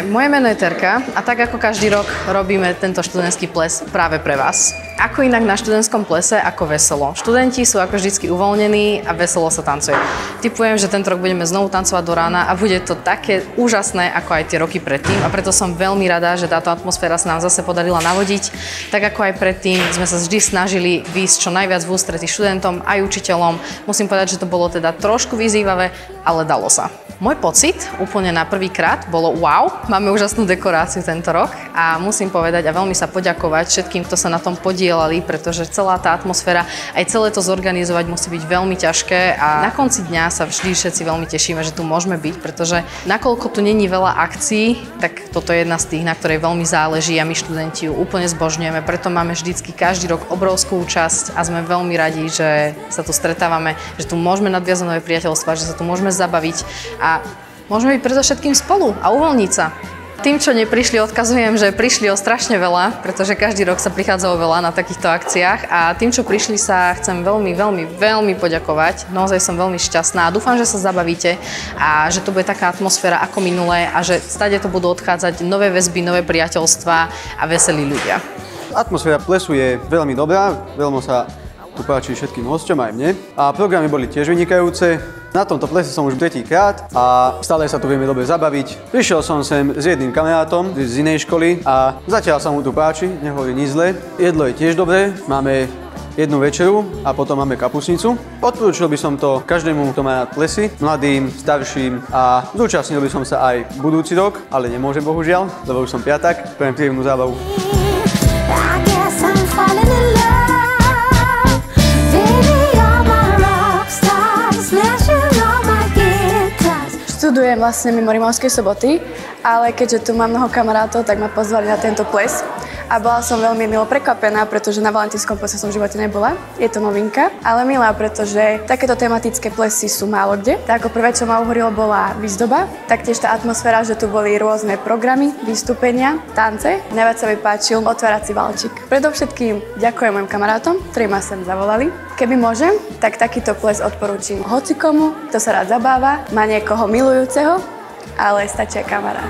Moje meno je Terka a tak ako každý rok robíme tento študentský ples práve pre vás. Ako inak na študentskom plese ako veselo. Študenti sú ako vždycky uvoľnení a veselo sa tancuje. Tipujem, že tento rok budeme znovu tancovať do rána a bude to také úžasné ako aj tie roky predtým a preto som veľmi rada, že táto atmosféra sa nám zase podarila navodiť. Tak ako aj predtým sme sa vždy snažili výjsť čo najviac v ústretí študentom aj učiteľom. Musím povedať, že to bolo teda trošku vyzývavé, ale dalo sa. Môj pocit úplne na prvýkrát bolo wow, máme úžasnú dekoráciu tento rok a musím povedať a veľmi sa poďakovať všetkým, kto sa na tom podielali, pretože celá tá atmosféra, aj celé to zorganizovať musí byť veľmi ťažké a na konci dňa sa vždy všetci veľmi tešíme, že tu môžeme byť, pretože nakoľko tu není veľa akcií, tak toto je jedna z tých, na ktorej veľmi záleží a my študenti ju úplne zbožňujeme, preto máme vždycky každý rok obrovskú účasť a sme veľmi radi, že sa tu stretávame, že tu môžeme nadviazať nové priateľstvá, že sa tu môžeme zabaviť a môžeme byť predovšetkým spolu a uvoľniť sa. Tým, čo neprišli, odkazujem, že prišli o strašne veľa, pretože každý rok sa prichádzalo veľa na takýchto akciách a tým, čo prišli, sa chcem veľmi poďakovať. Naozaj som veľmi šťastná a dúfam, že sa zabavíte a že to bude taká atmosféra ako minulé a že stade to budú odchádzať nové väzby, nové priateľstvá a veselí ľudia. Atmosféra plesu je veľmi dobrá, veľmi sa tu páči všetkým hosťom aj mne a programy boli tiež vynikajúce. Na tomto plese som už tretíkrát a stále sa tu vieme dobre zabaviť. Prišiel som sem s jedným kamarátom z inej školy a zatiaľ sa mu tu páči, nehovorí nič zle. Jedlo je tiež dobré, máme jednu večeru a potom máme kapusnicu. Odporúčil by som to každému, kto má rád plesy, mladým, starším a zúčastnil by som sa aj budúci rok, ale nemôžem bohužiaľ, lebo už som piatak, poviem príjemnú zábavu. Študujem vlastne mimo Rimavskej Soboty, ale keďže tu mám mnoho kamarátov, tak ma pozvali na tento ples. A bola som veľmi milo prekvapená, pretože na valentínskom plese som v živote nebola. Je to novinka, ale milá, pretože takéto tematické plesy sú málo kde. Tak ako prvé, čo ma uhorilo, bola výzdoba. Taktiež tá atmosféra, že tu boli rôzne programy, vystúpenia, tance. Najviac sa mi páčil otvárací valčík. Predovšetkým ďakujem mojim kamarátom, ktorí ma sem zavolali. Keby môžem, tak takýto ples odporúčim hocikomu, kto sa rád zabáva, má niekoho milujúceho, ale stačí kamarát.